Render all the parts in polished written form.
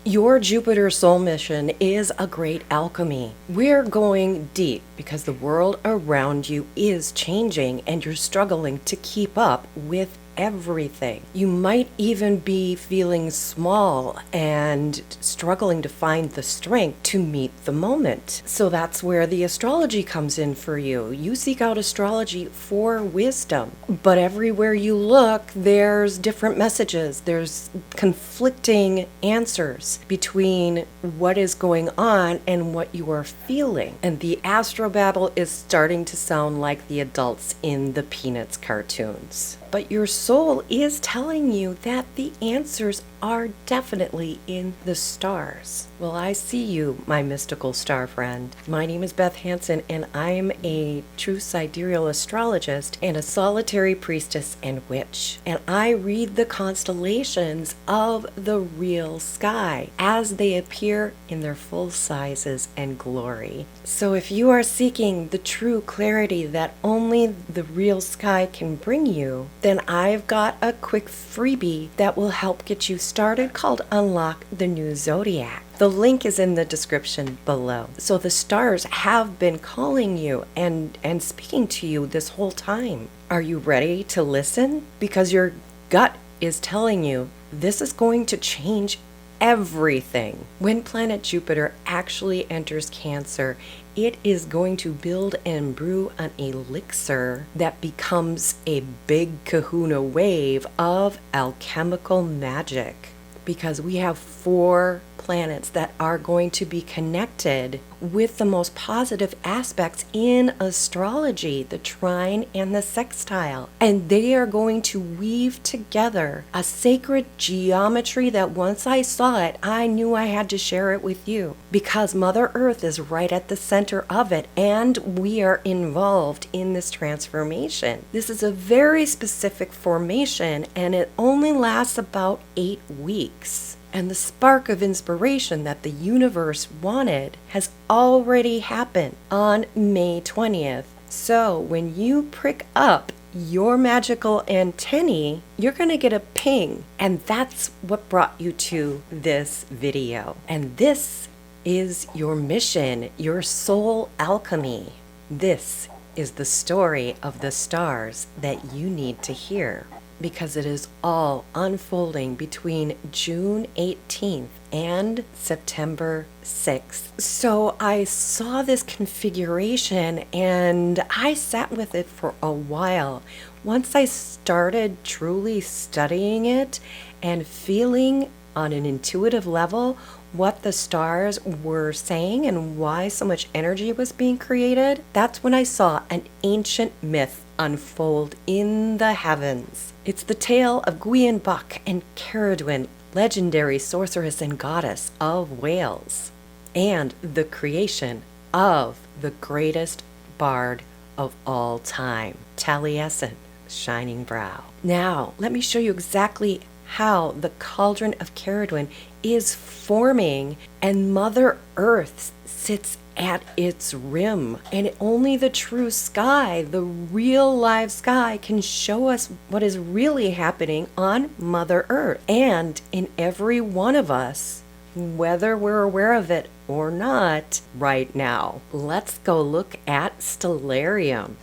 Your Jupiter soul mission is a great alchemy. We're going deep because the world around you is changing and you're struggling to keep up with everything. You might even be feeling small and struggling to find the strength to meet the moment. So that's where the astrology comes in for you. You seek out astrology for wisdom, but everywhere you look, there's different messages. There's conflicting answers between what is going on and what you are feeling. And the astrobabble is starting to sound like the adults in the Peanuts cartoons. But your soul is telling you that the answers are definitely in the stars. Well, I see you, my mystical star friend. My name is Beth Hansen, and I'm a true sidereal astrologist and a solitary priestess and witch. And I read the constellations of the real sky as they appear in their full sizes and glory. So if you are seeking the true clarity that only the real sky can bring you, then I've got a quick freebie that will help get you started called Unlock the New Zodiac. The link is in the description below. So the stars have been calling you and speaking to you this whole time. Are you ready to listen? Because your gut is telling you this is going to change everything. When planet Jupiter actually enters Cancer, it is going to build and brew an elixir that becomes a big kahuna wave of alchemical magic. Because we have 4 planets that are going to be connected with the most positive aspects in astrology, the trine and the sextile. And they are going to weave together a sacred geometry that once I saw it, I knew I had to share it with you. Because Mother Earth is right at the center of it, and we are involved in this transformation. This is a very specific formation, and it only lasts about 8 weeks. And the spark of inspiration that the universe wanted has already happened on May 20th. So when you prick up your magical antennae, you're going to get a ping. And that's what brought you to this video. And this is your mission, your soul alchemy. This is the story of the stars that you need to hear. Because it is all unfolding between June 18th and September 6th. So I saw this configuration and I sat with it for a while. Once I started truly studying it and feeling on an intuitive level what the stars were saying and why so much energy was being created, that's when I saw an ancient myth unfold in the heavens. It's the tale of Gwyn Buck and Cerridwen, legendary sorceress and goddess of Wales, and the creation of the greatest bard of all time, Taliesin, Shining Brow. Now, let me show you exactly how the Cauldron of Cerridwen is forming, and Mother Earth sits at its rim. And only the true sky, the real live sky, can show us what is really happening on Mother Earth and in every one of us, whether we're aware of it or not right now. Let's go look at Stellarium.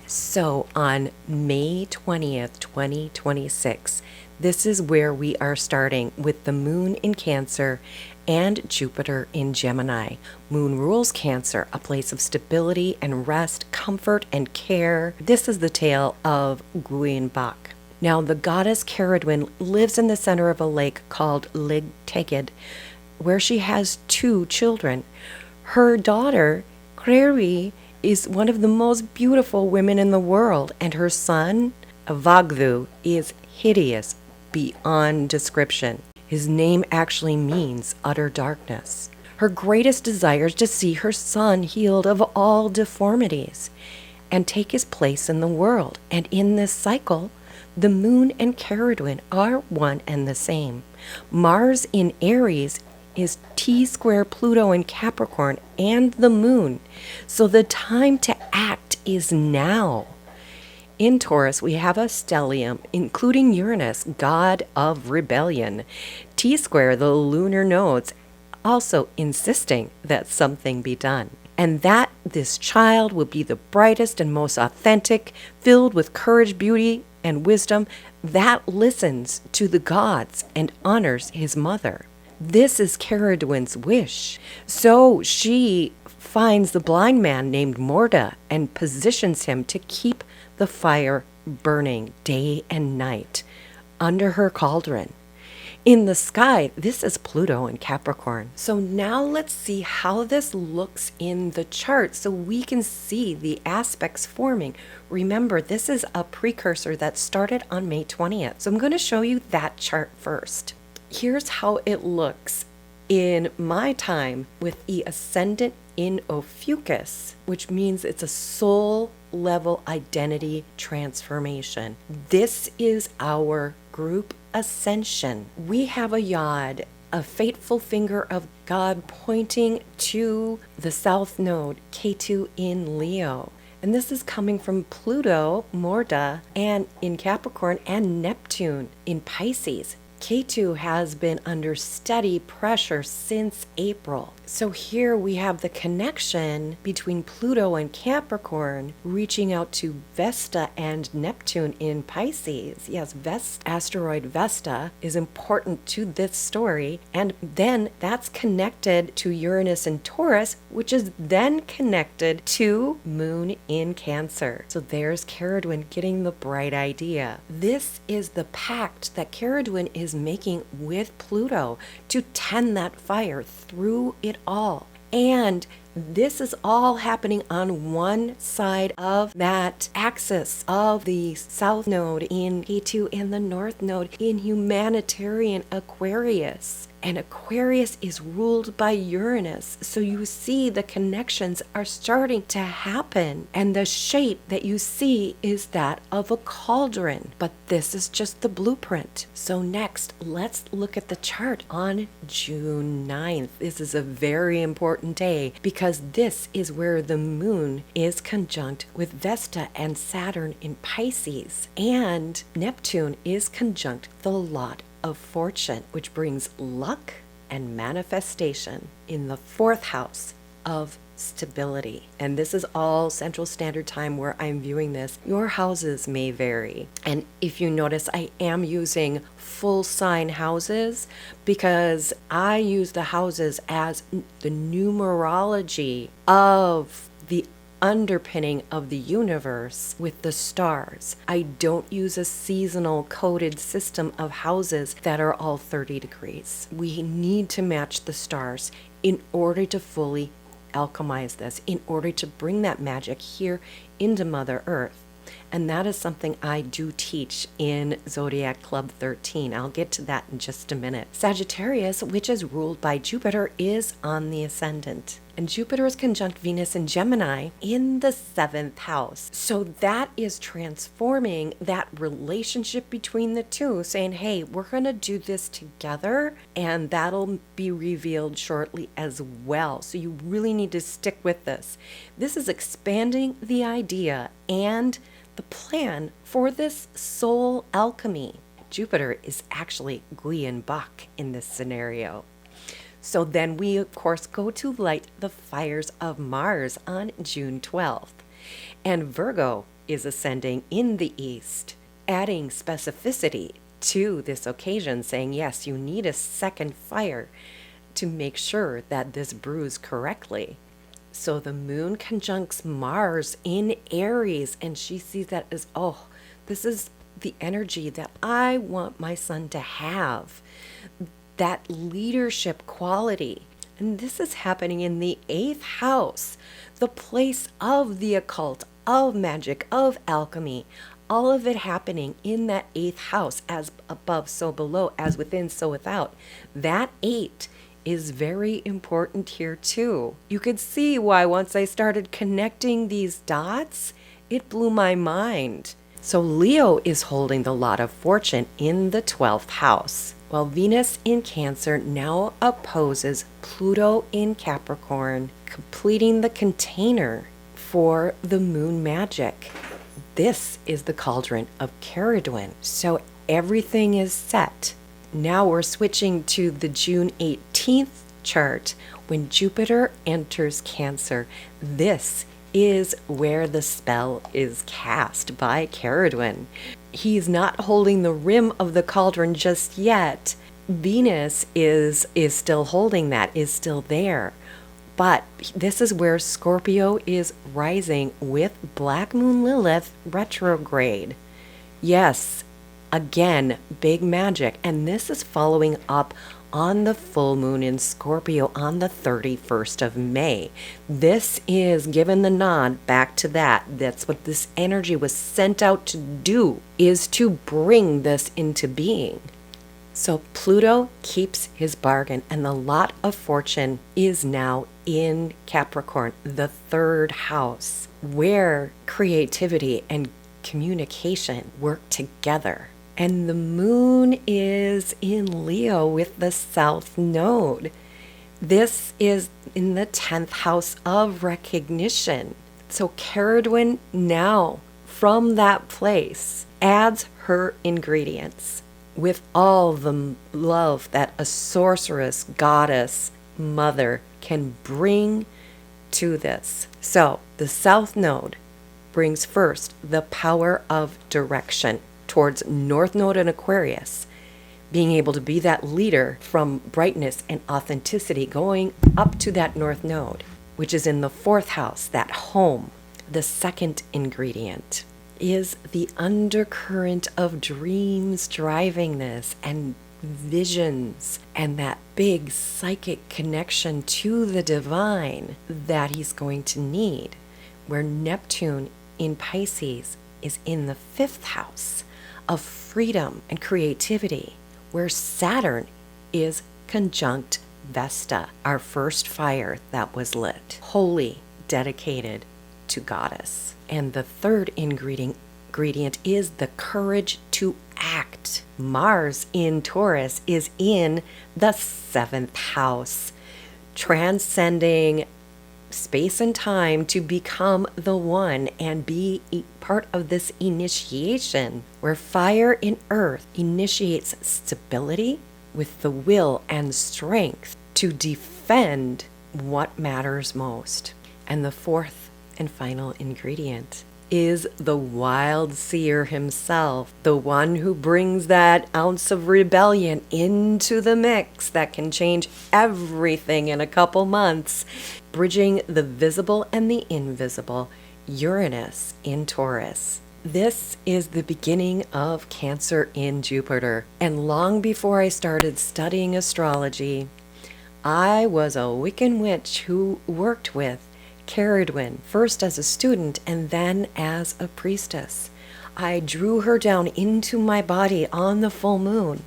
So on May 20th, 2026, this is where we are starting with the moon in Cancer and Jupiter in Gemini. Moon rules Cancer, a place of stability and rest, comfort and care. This is the tale of Gwyn Buck. Now, the goddess Cerridwen lives in the center of a lake called Lig Tegid, where she has 2 children. Her daughter, Creri, is one of the most beautiful women in the world, and her son, Vagdu, is hideous beyond description. His name actually means utter darkness. Her greatest desire is to see her son healed of all deformities and take his place in the world. And in this cycle, the moon and Cerridwen are one and the same. Mars in Aries is T-square Pluto in Capricorn and the moon. So the time to act is now. In Taurus, we have a stellium, including Uranus, god of rebellion. T-square, the lunar nodes, also insisting that something be done. And that this child will be the brightest and most authentic, filled with courage, beauty, and wisdom, that listens to the gods and honors his mother. This is Cerridwen's wish. So she finds the blind man named Morda and positions him to keep the fire burning day and night under her cauldron. In the sky, this is Pluto in Capricorn. So now let's see how this looks in the chart so we can see the aspects forming. Remember, this is a precursor that started on May 20th. So I'm going to show you that chart first. Here's how it looks in my time with the ascendant in Ophiuchus, which means it's a soul level identity transformation. This is our group ascension. We have a yod, a fateful finger of God pointing to the south node, K2 in Leo. And this is coming from Pluto, Morda, and in Capricorn, and Neptune in Pisces. K2 has been under steady pressure since April. So here we have the connection between Pluto and Capricorn reaching out to Vesta and Neptune in Pisces. Yes, asteroid Vesta is important to this story. And then that's connected to Uranus and Taurus, which is then connected to Moon in Cancer. So there's Cerridwen getting the bright idea. This is the pact that Cerridwen is making with Pluto to tend that fire through it all. And this is all happening on one side of that axis of the south node in K2 and the north node in humanitarian Aquarius. And Aquarius is ruled by Uranus. So you see the connections are starting to happen. And the shape that you see is that of a cauldron. But this is just the blueprint. So next, let's look at the chart on June 9th. This is a very important day because this is where the moon is conjunct with Vesta and Saturn in Pisces. And Neptune is conjunct the lot of fortune, which brings luck and manifestation in the fourth house of stability. And this is all Central Standard Time where I'm viewing this. Your houses may vary. And if you notice, I am using full sign houses because I use the houses as the numerology of the underpinning of the universe with the stars. I don't use a seasonal coded system of houses that are all 30 degrees. We need to match the stars in order to fully alchemize this, in order to bring that magic here into Mother Earth. And that is something I do teach in Zodiac Club 13. I'll get to that in just a minute. Sagittarius, which is ruled by Jupiter, is on the ascendant. And Jupiter is conjunct Venus and Gemini in the 7th house. So that is transforming that relationship between the two, saying, hey, we're going to do this together, and that'll be revealed shortly as well. So you really need to stick with this. This is expanding the idea and the plan for this soul alchemy. Jupiter is actually Guian Bach in this scenario. So then we, of course, go to light the fires of Mars on June 12th. And Virgo is ascending in the east, adding specificity to this occasion, saying, yes, you need a second fire to make sure that this brews correctly. So the moon conjuncts Mars in Aries, and she sees that as, oh, this is the energy that I want my son to have, that leadership quality. And this is happening in the 8th house, the place of the occult, of magic, of alchemy, all of it happening in that 8th house, as above, so below, as within, so without. That 8 is very important here too. You could see why once I started connecting these dots, it blew my mind. So Leo is holding the lot of fortune in the 12th house, while Venus in Cancer now opposes Pluto in Capricorn, completing the container for the moon magic. This is the Cauldron of Cerridwen. So everything is set. Now we're switching to the June 18th chart when Jupiter enters Cancer. This is where the spell is cast by Cerridwen. He's not holding the rim of the cauldron just yet. Venus is still holding that, is still there. But this is where Scorpio is rising with Black Moon Lilith retrograde. Yes, again, big magic. And this is following up on the full moon in Scorpio on the 31st of May. This is given the nod back to that. That's what this energy was sent out to do, is to bring this into being. So Pluto keeps his bargain, and the lot of fortune is now in Capricorn, the third house, where creativity and communication work together. And the moon is in Leo with the south node. This is in the 10th house of recognition. So Cerridwen now, from that place, adds her ingredients with all the love that a sorceress, goddess, mother can bring to this. So the south node brings first the power of direction towards North Node and Aquarius, being able to be that leader from brightness and authenticity going up to that North Node, which is in the 4th house, that home. The second ingredient is the undercurrent of dreams driving this, and visions, and that big psychic connection to the divine that he's going to need, where Neptune in Pisces is in the 5th house of freedom and creativity, where Saturn is conjunct Vesta, our first fire that was lit, wholly dedicated to goddess. And the third ingredient is the courage to act. Mars in Taurus is in the 7th house, transcending space and time to become the one and be part of this initiation, where fire in earth initiates stability with the will and strength to defend what matters most. And the fourth and final ingredient is the wild seer himself, the one who brings that ounce of rebellion into the mix that can change everything in a couple months, bridging the visible and the invisible, Uranus in Taurus. This is the beginning of Cancer in Jupiter. And long before I started studying astrology, I was a Wiccan witch who worked with Cerridwen, first as a student and then as a priestess. I drew her down into my body on the full moon.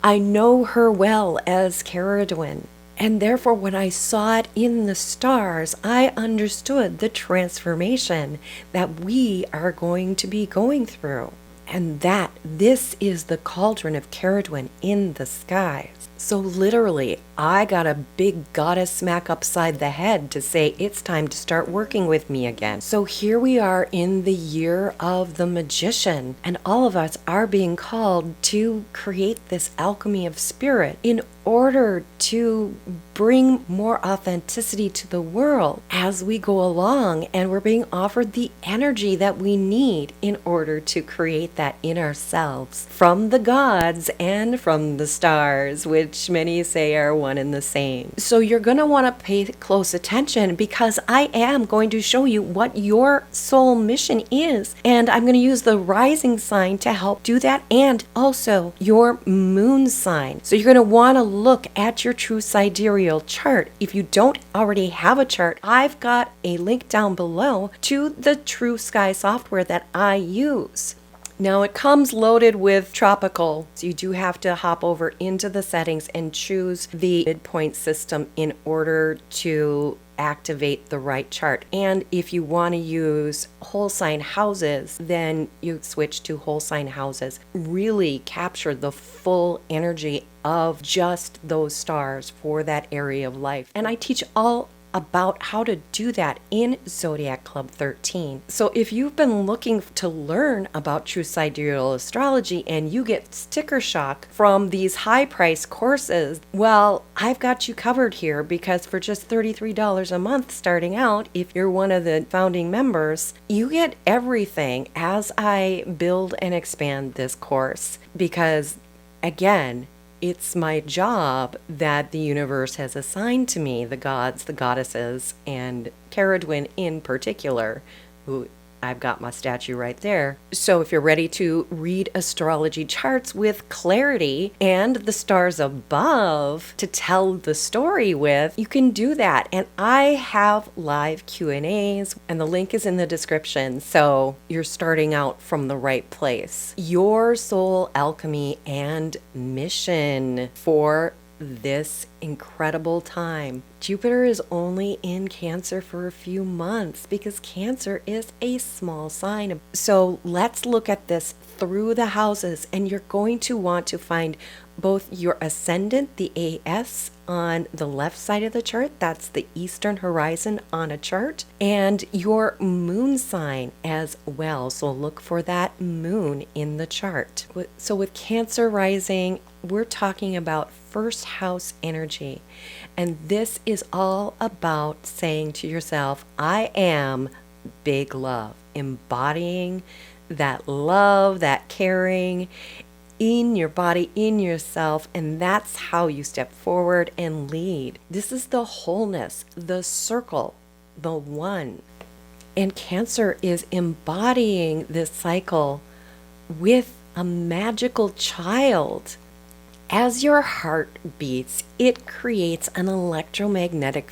I know her well as Cerridwen, and therefore when I saw it in the stars, I understood the transformation that we are going to be going through, and that this is the cauldron of Cerridwen in the skies. So literally, I got a big goddess smack upside the head to say it's time to start working with me again. So here we are in the year of the magician, and all of us are being called to create this alchemy of spirit in order to bring more authenticity to the world as we go along, and we're being offered the energy that we need in order to create that in ourselves from the gods and from the stars, which many say are one and the same. So you're going to want to pay close attention, because I am going to show you what your soul mission is, and I'm going to use the rising sign to help do that, and also your moon sign. So you're going to want to look at your True Sidereal chart. If you don't already have a chart, I've got a link down below to the True Sky software that I use. Now it comes loaded with tropical, so you do have to hop over into the settings and choose the midpoint system in order to activate the right chart. And if you want to use whole sign houses, then you switch to whole sign houses. Really capture the full energy of just those stars for that area of life. And I teach all about how to do that in Zodiac Club 13. So if you've been looking to learn about True Sidereal Astrology and you get sticker shock from these high price courses, well, I've got you covered here, because for just $33 a month starting out, if you're one of the founding members, you get everything as I build and expand this course. Because again, it's my job that the universe has assigned to me, the gods, the goddesses, and Cerridwen in particular, who I've got my statue right there. So if you're ready to read astrology charts with clarity and the stars above to tell the story with, you can do that. And I have live Q&As, and the link is in the description. So you're starting out from the right place. Your soul alchemy and mission for this incredible time. Jupiter is only in Cancer for a few months because Cancer is a small sign. So let's look at this through the houses, and you're going to want to find both your ascendant, the AS, on the left side of the chart, that's the eastern horizon on a chart, and your moon sign as well. So look for that moon in the chart. So with Cancer rising, we're talking about first house energy. And this is all about saying to yourself, I am big love, embodying that love, that caring in your body, in yourself, and that's how you step forward and lead. This is the wholeness, the circle, the one. And Cancer is embodying this cycle with a magical child. As your heart beats, it creates an electromagnetic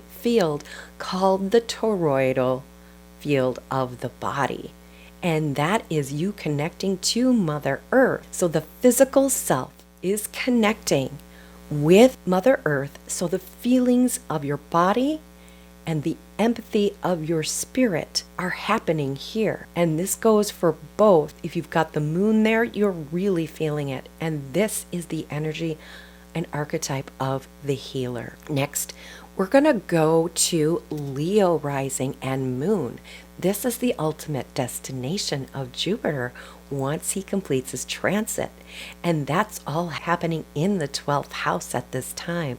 field called the toroidal field of the body. And that is you connecting to Mother Earth. So the physical self is connecting with Mother Earth. So the feelings of your body and the empathy of your spirit are happening here. And this goes for both. If you've got the moon there, you're really feeling it. And this is the energy and archetype of the healer. Next, we're going to go to Leo rising and moon. This is the ultimate destination of Jupiter once he completes his transit. And that's all happening in the 12th house at this time.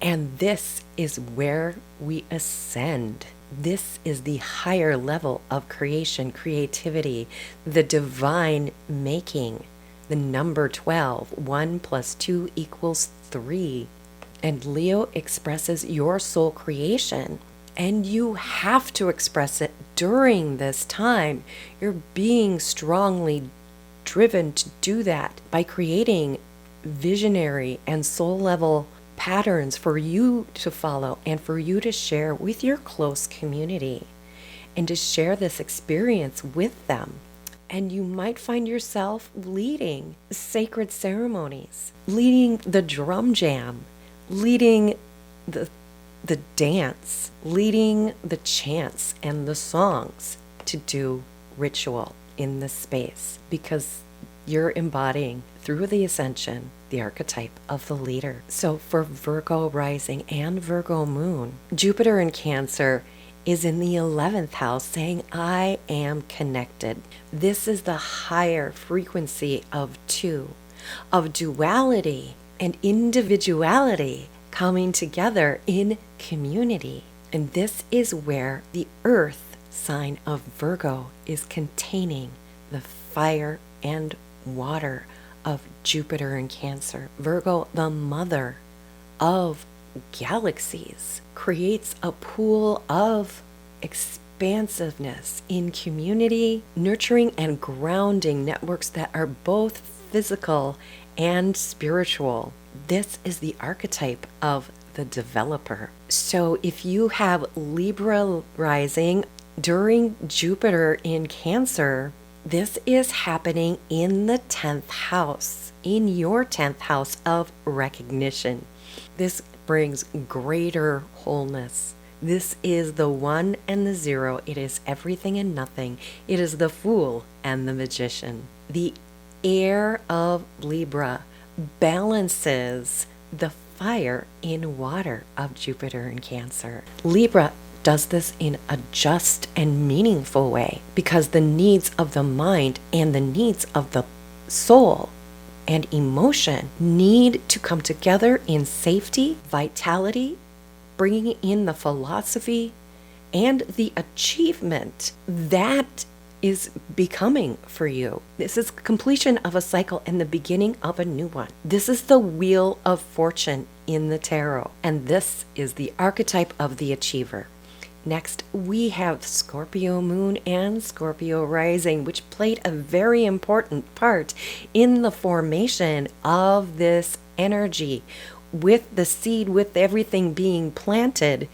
And this is where we ascend. This is the higher level of creation, creativity, the divine making. The number 12, 1 + 2 = 3. And Leo expresses your soul creation. And you have to express it during this time. You're being strongly driven to do that by creating visionary and soul level patterns for you to follow and for you to share with your close community and to share this experience with them. And you might find yourself leading sacred ceremonies, leading the drum jam, leading the dance, leading the chants and the songs to do ritual in this space, because you're embodying through the ascension the archetype of the leader. So for Virgo rising and Virgo moon, Jupiter in Cancer is in the 11th house saying, I am connected. This is the higher frequency of two, of duality and individuality coming together in community. And this is where the earth sign of Virgo is containing the fire and water of Jupiter in Cancer. Virgo, the mother of galaxies, creates a pool of expansiveness in community, nurturing and grounding networks that are both physical and spiritual. This is the archetype of the developer. So if you have Libra rising during Jupiter in Cancer, this is happening in the 10th house, in your 10th house of recognition. This brings greater wholeness. This is the 1 and the 0. It is everything and nothing. It is the Fool and the Magician. The air of Libra balances the fire in water of Jupiter in Cancer. Libra does this in a just and meaningful way because the needs of the mind and the needs of the soul and emotion need to come together in safety, vitality, bringing in the philosophy and the achievement that is becoming for you. This is completion of a cycle and the beginning of a new one. This is the Wheel of Fortune in the tarot, and this is the archetype of the achiever. Next, we have Scorpio moon and Scorpio rising, which played a very important part in the formation of this energy. With the seed, with everything being planted,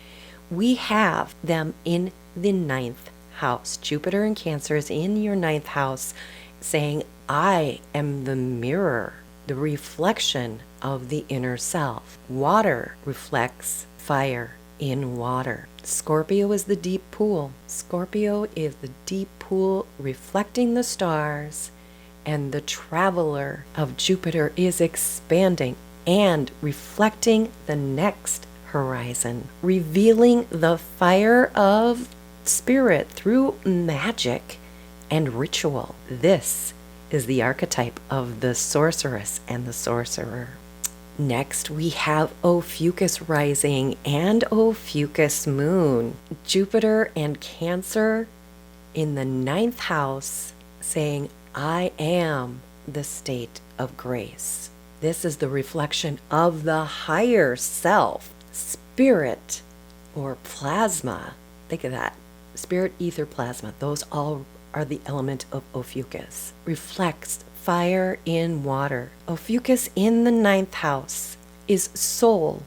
we have them in the 9th house. Jupiter in Cancer is in your 9th house, saying, I am the mirror, the reflection of the inner self. Water reflects fire in water. Scorpio is the deep pool. Scorpio is the deep pool reflecting the stars, and the traveler of Jupiter is expanding and reflecting the next horizon, revealing the fire of spirit through magic and ritual. This is the archetype of the sorceress and the sorcerer. Next, we have Ophiuchus rising and Ophiuchus moon. Jupiter and Cancer in the 9th house, saying, I am the state of grace. This is the reflection of the higher self, spirit or plasma. Think of that. Spirit, ether, plasma. Those all are the element of Ophiuchus. Reflects fire in water. Ophiuchus in the 9th house is soul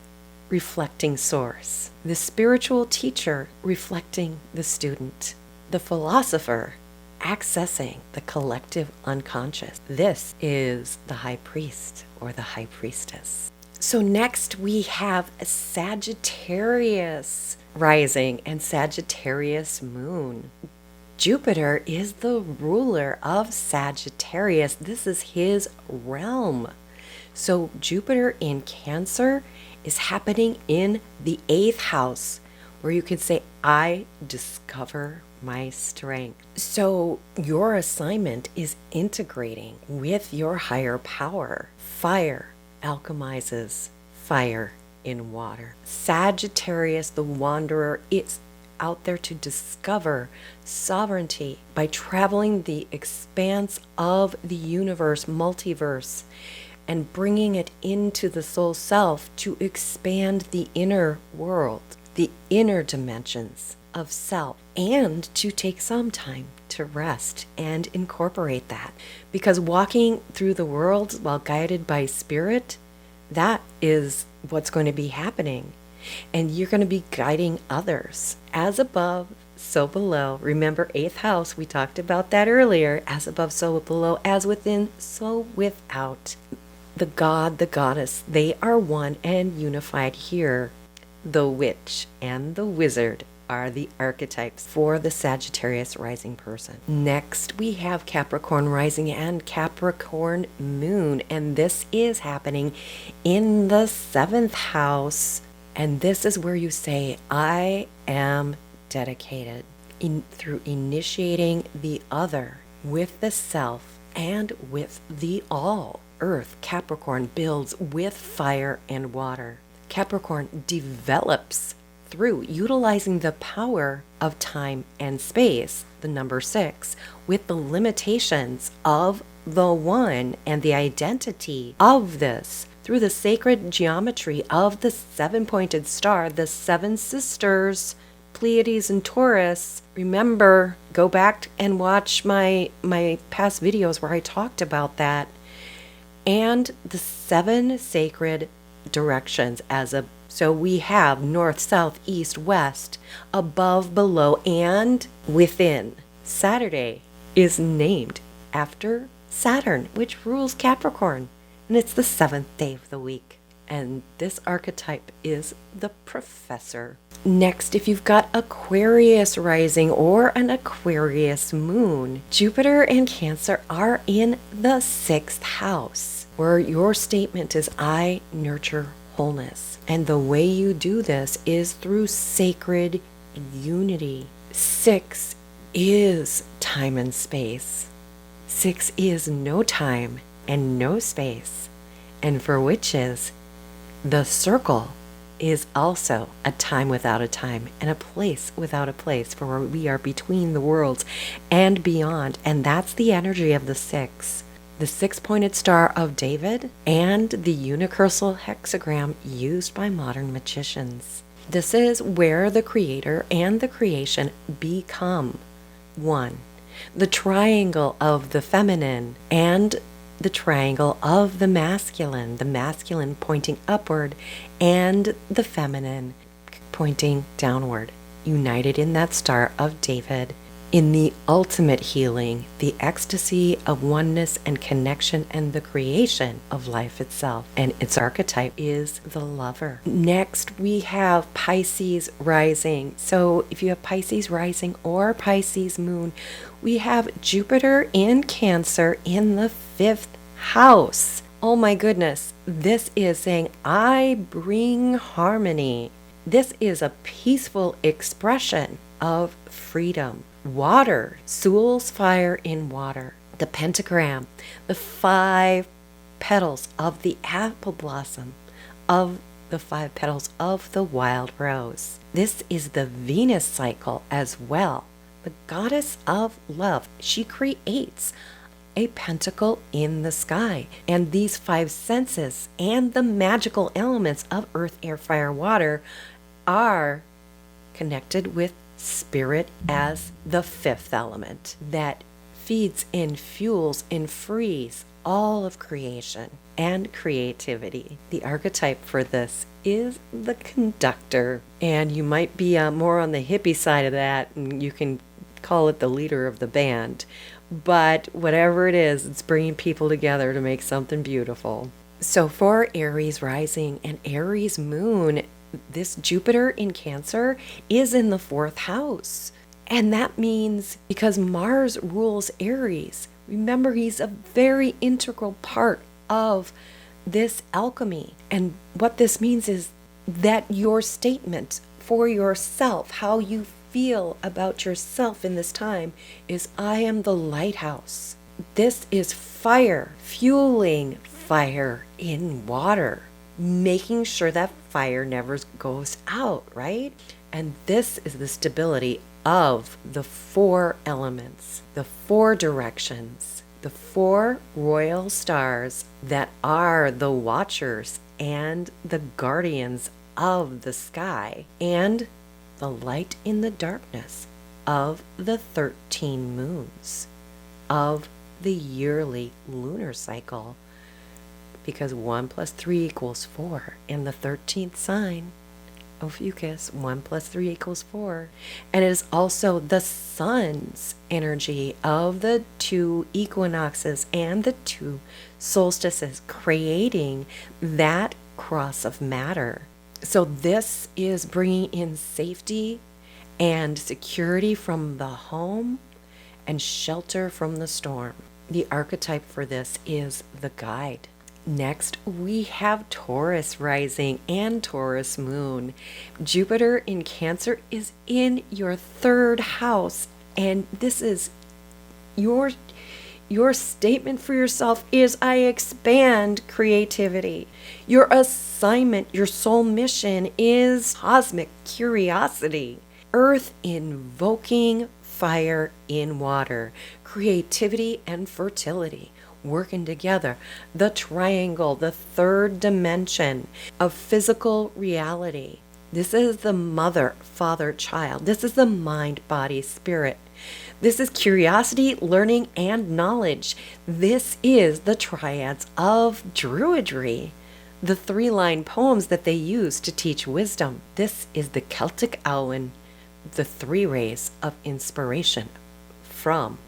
reflecting source. The spiritual teacher reflecting the student. The philosopher accessing the collective unconscious. This is the high priest or the high priestess. So next we have Sagittarius rising and Sagittarius moon. Jupiter is the ruler of Sagittarius. This is his realm. So Jupiter in Cancer is happening in the 8th house, where you could say, I discover my strength. So your assignment is integrating with your higher power. Fire alchemizes fire in water. Sagittarius, the wanderer, is out there to discover sovereignty by traveling the expanse of the universe, multiverse, and bringing it into the soul self to expand the inner world, the inner dimensions of self, and to take some time to rest and incorporate that. Because walking through the world while guided by spirit, that is what's going to be happening. And you're going to be guiding others. As above, so below. Remember, 8th house, we talked about that earlier. As above, so below. As within, so without. The god, the goddess, they are one and unified here. The witch and the wizard are the archetypes for the Sagittarius rising person. Next, we have Capricorn rising and Capricorn moon. And this is happening in the 7th house. And this is where you say, I am dedicated through initiating the other with the self and with the all. Earth, Capricorn builds with fire and water. Capricorn develops through utilizing the power of time and space, the number 6, with the limitations of the one and the identity of this. Through the sacred geometry of the 7-pointed star, the 7 sisters, Pleiades and Taurus. Remember, go back and watch my past videos where I talked about that. And the 7 sacred directions so we have north, south, east, west, above, below, and within. Saturday is named after Saturn, which rules Capricorn. And it's the 7th day of the week. And this archetype is the professor. Next, if you've got Aquarius rising or an Aquarius moon, Jupiter and Cancer are in the 6th house, where your statement is, I nurture wholeness. And the way you do this is through sacred unity. 6 is time and space. 6 is no time and no space. And for witches, the circle is also a time without a time and a place without a place, for where we are between the worlds and beyond. And that's the energy of the 6. The 6-pointed star of David and the universal hexagram used by modern magicians. This is where the creator and the creation become one. The triangle of the feminine and the triangle of the masculine pointing upward and the feminine pointing downward, united in that Star of David, in the ultimate healing, the ecstasy of oneness and connection and the creation of life itself. And its archetype is the lover. Next, we have Pisces rising. So if you have Pisces rising or Pisces moon, we have Jupiter in Cancer in the 5th house. Oh my goodness. This is saying, I bring harmony. This is a peaceful expression of freedom. Water, Soul's fire in water. The pentagram, the 5 petals of the apple blossom, of the 5 petals of the wild rose. This is the Venus cycle as well. The goddess of love. She creates a pentacle in the sky. And these 5 senses and the magical elements of earth, air, fire, water are connected with spirit as the 5th element that feeds and fuels and frees all of creation and creativity. The archetype for this is the conductor, and you might be more on the hippie side of that, and you can call it the leader of the band, but whatever it is, it's bringing people together to make something beautiful. So for Aries rising and Aries moon, this Jupiter in Cancer is in the 4th house. And that means because Mars rules Aries, remember he's a very integral part of this alchemy. And what this means is that your statement for yourself, how you feel about yourself in this time, is I am the lighthouse. This is fire, fueling fire in water, making sure that fire never goes out, right? And this is the stability of the 4 elements, the 4 directions, the 4 royal stars that are the watchers and the guardians of the sky, and the light in the darkness of the 13 moons of the yearly lunar cycle. Because 1 + 3 = 4. In the 13th sign, Ophiuchus, 1 + 3 = 4. And it is also the sun's energy of the 2 equinoxes and the 2 solstices, creating that cross of matter. So this is bringing in safety and security from the home and shelter from the storm. The archetype for this is the guide. Next, we have Taurus rising and Taurus moon. Jupiter in Cancer is in your 3rd house, and this is your statement for yourself is I expand creativity. Your assignment, your soul mission is cosmic curiosity. Earth invoking fire in water, creativity and fertility working together. The triangle, the 3rd dimension of physical reality. This is the mother, father, child. This is the mind, body, spirit. This is curiosity, learning, and knowledge. This is the triads of druidry, the 3-line poems that they use to teach wisdom. This is the Celtic Owen, the 3 rays of inspiration from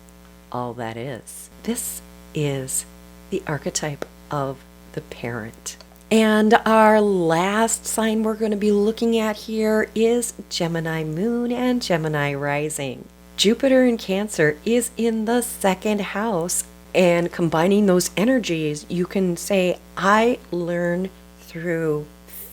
all that is. This is the archetype of the parent. And our last sign we're going to be looking at here is Gemini moon and Gemini rising. Jupiter in Cancer is in the 2nd house, and combining those energies, you can say, I learn through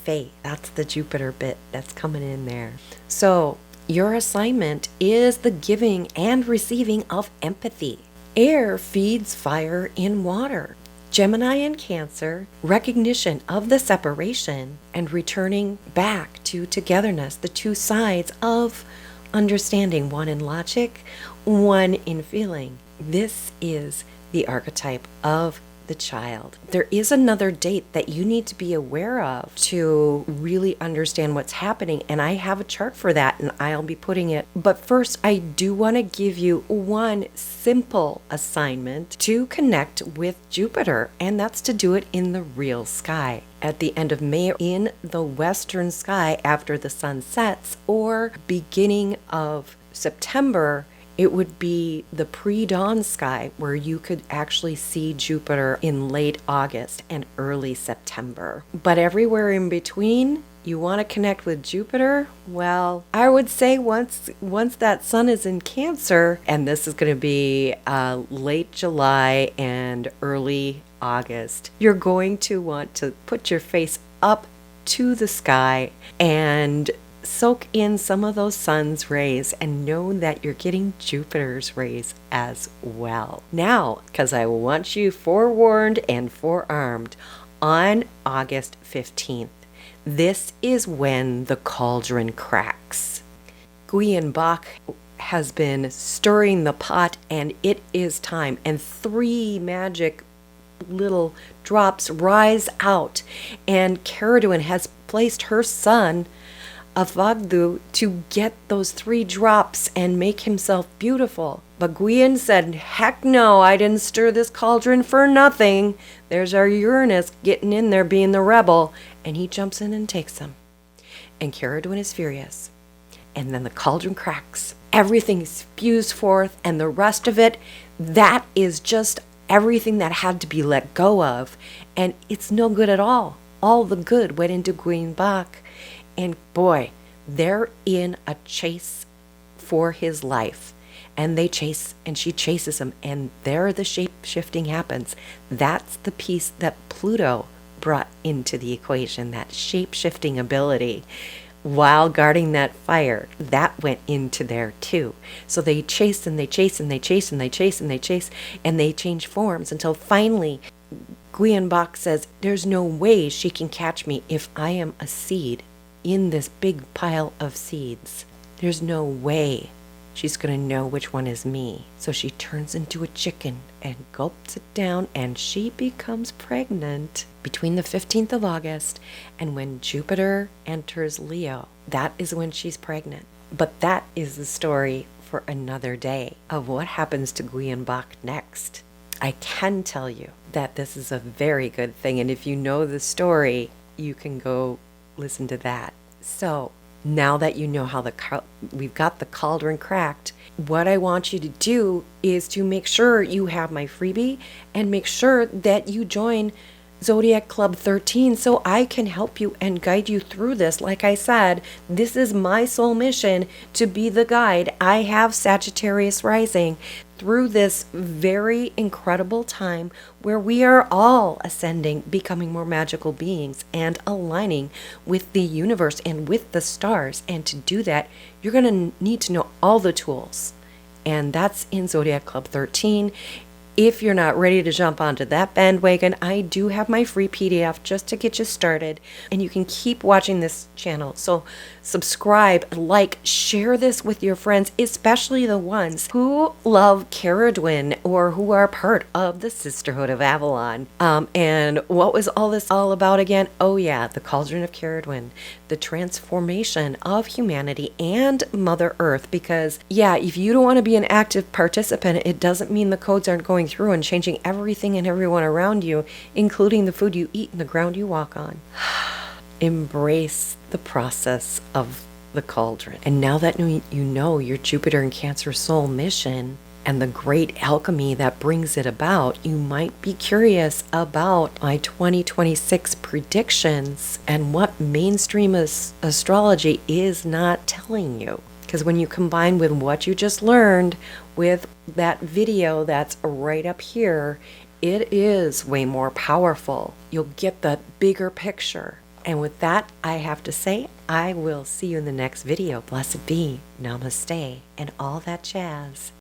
faith. That's the Jupiter bit that's coming in there. So your assignment is the giving and receiving of empathy. Air feeds fire in water. Gemini and Cancer, recognition of the separation and returning back to togetherness, the two sides of understanding, one in logic, one in feeling. This is the archetype of the child. There is another date that you need to be aware of to really understand what's happening, and I have a chart for that, and I'll be putting it. But first, I do want to give you one simple assignment to connect with Jupiter, and that's to do it in the real sky. At the end of May, in the western sky after the sun sets, or beginning of September, it would be the pre-dawn sky where you could actually see Jupiter in late August and early September. But everywhere in between, you want to connect with Jupiter? Well, I would say once that sun is in Cancer, and this is going to be late July and early August, you're going to want to put your face up to the sky and soak in some of those sun's rays and know that you're getting Jupiter's rays as well. Now, because I want you forewarned and forearmed, on August 15th, this is when the cauldron cracks. Guion Bach has been stirring the pot, and it is time, and 3 magic little drops rise out, and Cerridwen has placed her son Ophiuchus to get those 3 drops and make himself beautiful. But Guion said, heck no, I didn't stir this cauldron for nothing. There's our Uranus getting in there being the rebel. And he jumps in and takes them. And Cerridwen is furious. And then the cauldron cracks. Everything spews forth, and the rest of it, that is just everything that had to be let go of. And it's no good at all. All the good went into Guion Bach. And boy, they're in a chase for his life. And they chase, and she chases him, and there the shape-shifting happens. That's the piece that Pluto brought into the equation, that shape-shifting ability. While guarding that fire, that went into there too. So they chase, and they chase, and they chase, and they chase, and they chase, and they change forms until finally Guion Bach says, there's no way she can catch me if I am a seed in this big pile of seeds. There's no way she's going to know which one is me. So she turns into a chicken and gulps it down, and she becomes pregnant between the 15th of August and when Jupiter enters Leo. That is when she's pregnant. But that is the story for another day of what happens to Guion Bach next. I can tell you that this is a very good thing, and if you know the story, you can go listen to that. So now that you know how we've got the cauldron cracked, what I want you to do is to make sure you have my freebie and make sure that you join Zodiac Club 13 so I can help you and guide you through this. Like I said, this is my sole mission, to be the guide. I have Sagittarius rising through this very incredible time where we are all ascending, becoming more magical beings and aligning with the universe and with the stars. And to do that, you're going to need to know all the tools. And that's in Zodiac Club 13. If you're not ready to jump onto that bandwagon, I do have my free PDF just to get you started, and you can keep watching this channel. So subscribe, like, share this with your friends, especially the ones who love Cerridwen or who are part of the Sisterhood of Avalon. And what was all this all about again? Oh yeah, the Cauldron of Cerridwen, the transformation of humanity and Mother Earth. Because yeah, if you don't want to be an active participant, it doesn't mean the codes aren't going through and changing everything and everyone around you, including the food you eat and the ground you walk on. Embrace the process of the cauldron. And now that you know your Jupiter and Cancer soul mission and the great alchemy that brings it about, you might be curious about my 2026 predictions and what mainstream astrology is not telling you. Because when you combine with what you just learned with that video that's right up here, it is way more powerful. You'll get the bigger picture. And with that, I have to say, I will see you in the next video. Blessed be, namaste, and all that jazz.